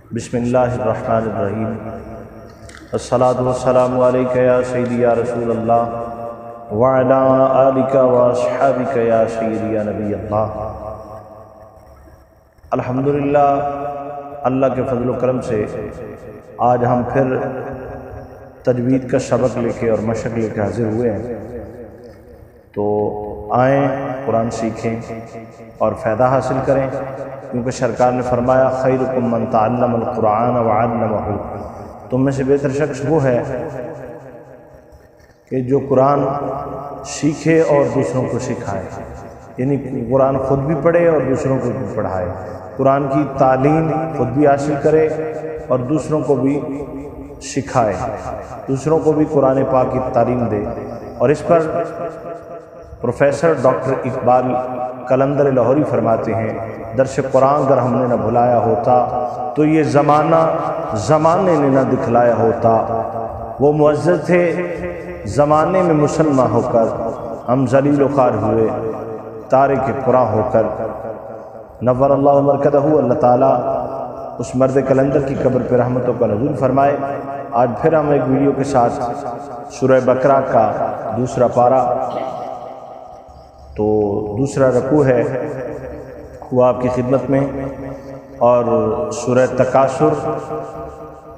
बिस्मिल्लाहिर्रहमानिर्रहीम। अस्सलातु वस्सलामु अलैका या सय्यदी या रसूल अल्लाह व अला आलिका व अस्हाबिका या सय्यदी या नबी अल्लाह। अल्हम्दुलिल्लाह, अल्लाह के फजल व करम से आज हम फिर तजवीद का सबक लेके और मशक लेके हाजिर हुए हैं। तो आएँ, कुरान सीखें और फ़ायदा हासिल करें, क्योंकि सरकार ने फरमाया खैरुकुम मन तअल्लमल कुरान व अल्लमहु। तुम में से बेहतर शख्स वो है कि जो कुरान सीखे और दूसरों को सिखाए, यानी कुरान ख़ुद भी पढ़े और दूसरों को भी पढ़ाए, कुरान की तालीम खुद भी हासिल करे और दूसरों को भी सिखाए, दूसरों को भी कुरान पाक की तालीम दे। और इस पर प्रोफेसर डॉक्टर इकबाल कलंदर लाहौरी फरमाते हैं, दर्श कुरान अगर हमने न भुलाया होता तो ये ज़माने ने न दिखलाया होता। वो मुअज़्ज़ज़ थे ज़माने में मुसलमान होकर, हम ज़लील व ख़ार हुए तारिक कुरान होकर। नव्वर अल्लाहु मरकदहू, अल्लाह ताला उस मर्द कलंदर की कब्र पर रहमतों का नज़ूल फरमाए। आज फिर हम एक वीडियो के साथ सूरह बकरा का दूसरा पारा, तो दूसरा रकू है वो आपकी खिदमत में, और सूरह तकासुर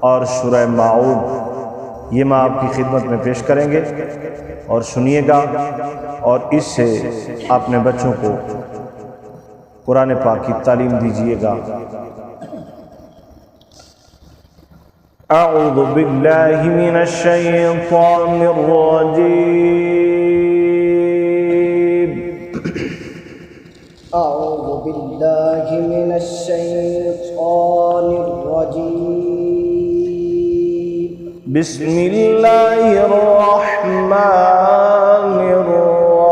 और सूरह माऊद ये मैं आपकी खिदमत में पेश करेंगे और सुनिएगा, और इससे अपने बच्चों को कुरान पाक की तालीम दीजिएगा। अऊज़ु बिल्लाहि मिनश शैतानिर रजीम। अऊज़ु बिल्लाहि मिनश शैतानिर रजीम। बिस्मिल्लाहिर रहमानिर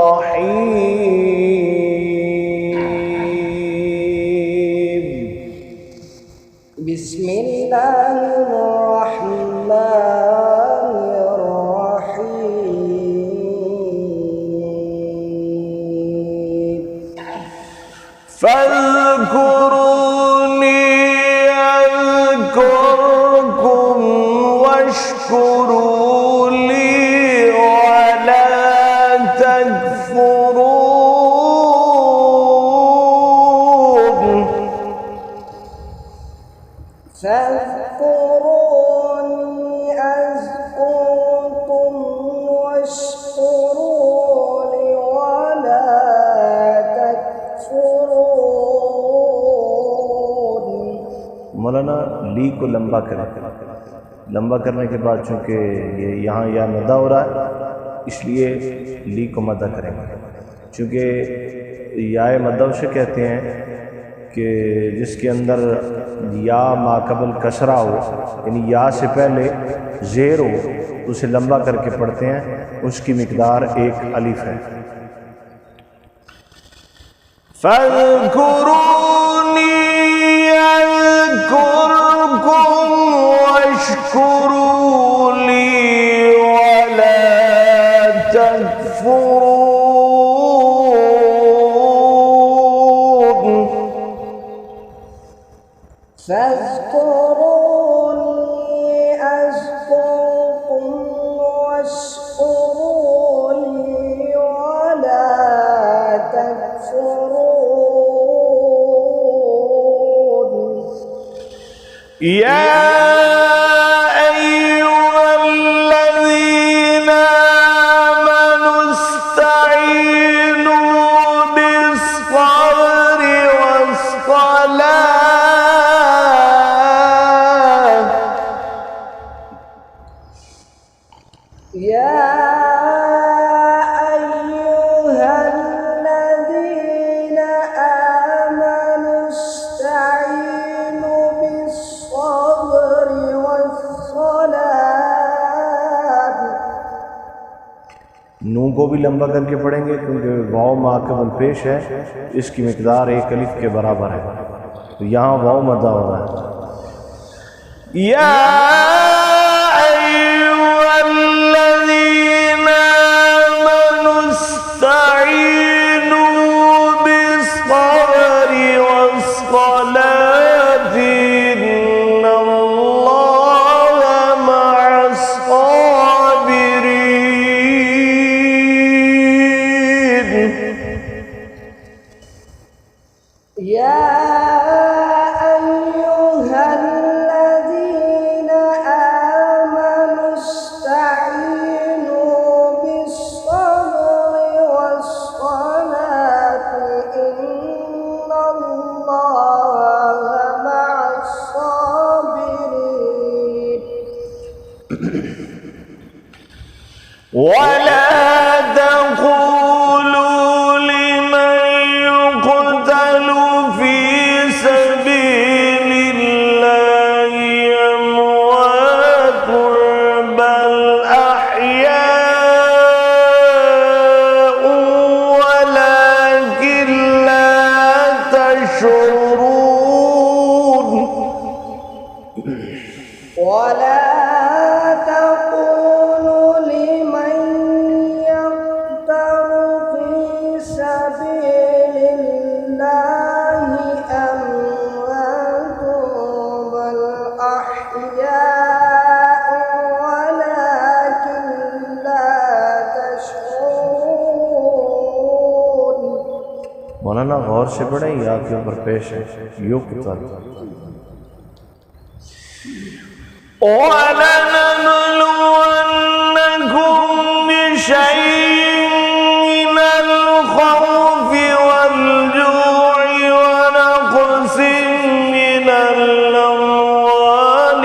रहीम। बिस्मिल्लाहिर रहमानिर रहीम। फ़ज़्कुरूनी अज़्कुरकुम वश्कुरू ली वला तकफ़ुरून। फ़ज़्कुरूनी अज़्कुरकुम वश्कुरू ली वला तकफ़ुरून। मौलाना ली को लंबा करें, लंबा करने के बाद चूँकि ये यहाँ या मदा हो रहा है, इसलिए ली को मदा करेंगे। चूँकि याए मदा उसे कहते हैं कि जिसके अंदर या माकबल कसरा हो, यानी या से पहले ज़ेर हो, उसे लंबा करके पढ़ते हैं, उसकी मिकदार एक अलिफ है। फ़ज़्कुरूनी अज़्कुरकुम वश्कुरू ली वला तकफ़ुरून। फ़ज़्कुरूनी अज़्कुरकुम वश्कुरू ली वला तकफ़ुरून। या अय्युहल्लज़ीना आमनू इस्तईनू बिस्सब्रि वस्सलाह। या अय्युहल्लज़ीना आमनू इस्तईनू बिस्सब्रि वस्सलाह। नून को भी लंबा करके पढ़ेंगे, क्योंकि वाव माकबल पेश है, इसकी मिकदार एक अलिफ के बराबर है, तो यहाँ वाव मदा हो रहा है। या अय्युहल्लज़ीना आमनू इस्तईनू बिस्सब्रि वस्सलाह। ولا تقولوا لمن يقتل في سبيل الله أموات بل أحياء ولكن لا تشعرون. ولا تقولوا لمن يقتل في سبيل الله أموات بل أحياء ولكن لا تشعرون. मौलाना गौर से पढ़े या के ऊपर पेश है युक्तल وَلَنَبْلُوَنَّكُمْ بِشَيْءٍ مِّنَ الْخَوْفِ وَالْجُوعِ وَنَقْصٍ مِّنَ الْأَمْوَالِ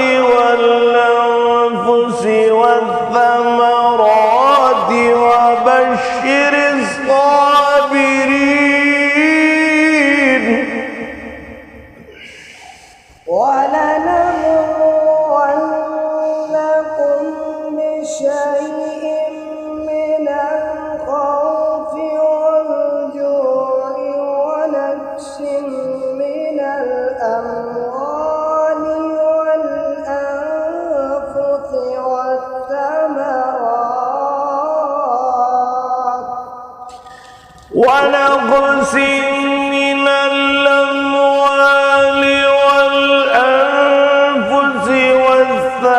وَالْأَنفُسِ وَالثَّمَرَاتِ وَبَشِّرِ الصَّابِرِينَ. ولنبلونكم بشيء من الخوف والجوع ونقص من الأموال والأنفس والثمرات ونقص من الأموال والأنفس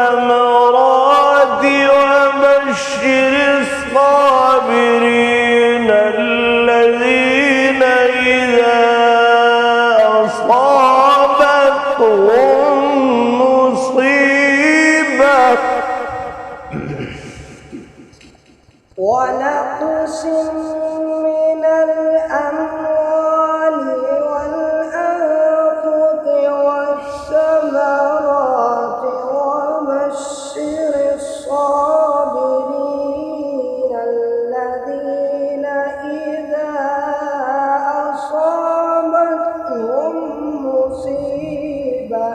والثمرات وبشر الصابرين الذين إذا أصابتهم مصيبة ونقص من الأموال والأنفس والثمرات وبشر الصابرين الذين إذا أصابتهم مصيبة